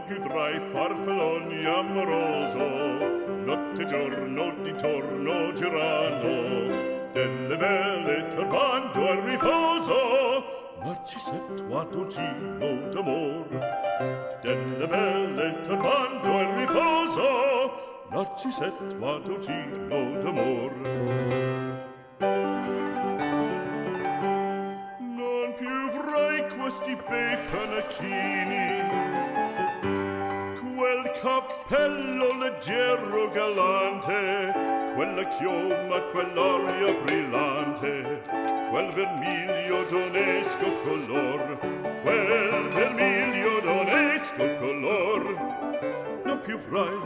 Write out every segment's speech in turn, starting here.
più tra i farfalloni amoroso, notte e giorno di torno girando, delle belle turbando al riposo, Narcisetto ad un giro d'amor. Delle belle turbando al riposo, Narcisetto ad un giro d'amor. Non più avrai questi bei panacchini, quel cappello leggero galante, quella chioma, quell'aria brillante, quel vermiglio d'onesco color, quel vermiglio d'onesco color. Non più avrai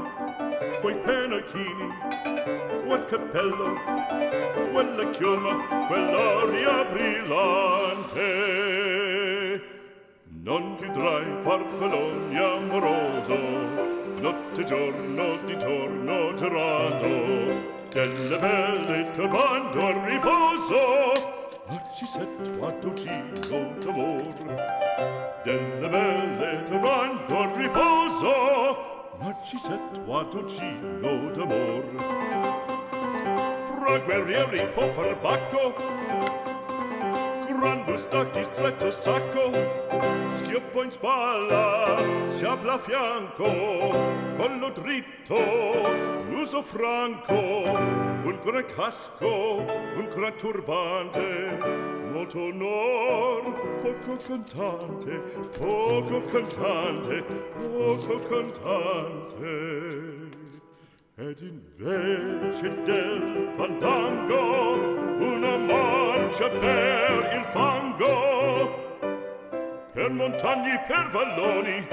quei pennacchini, quel cappello, quella chioma, quell'aria brillante. Non più tra i farfalloni amoroso, notte e giorno di torno girando, delle belle turbando al riposo, Narcisetto ad un giro d'amor. Delle belle turbando al riposo, Narcisetto ad un giro d'amor. Fra guerrieri può far bacco, gran bustacchi stretto sacco, schioppo in spalla, sciabla a fianco, collo dritto, muso franco, un gran casco, un gran turbante, molto onor, poco cantante, poco cantante, poco cantante. Ed invece del fandango una marcia per il fango, per montagne, per valloni,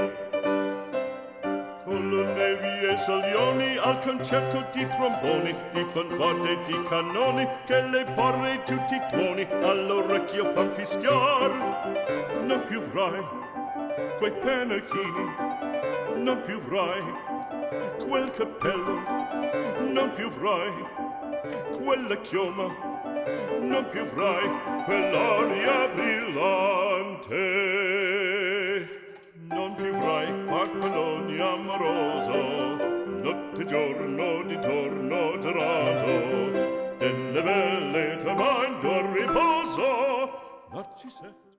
con le nevi e salioni, al concerto di tromboni, di fanfarte e di cannoni, che le porre tutti i tuoni all'orecchio fan fischiar. Non più avrai quei pennacchini, non più avrai quel cappello, non più avrai quella chioma, non più avrai quell'aria brillante. Non più avrai farfalloni amoroso, notte e giorno di torno girando, delle belle turbando al riposo, Narcisetto.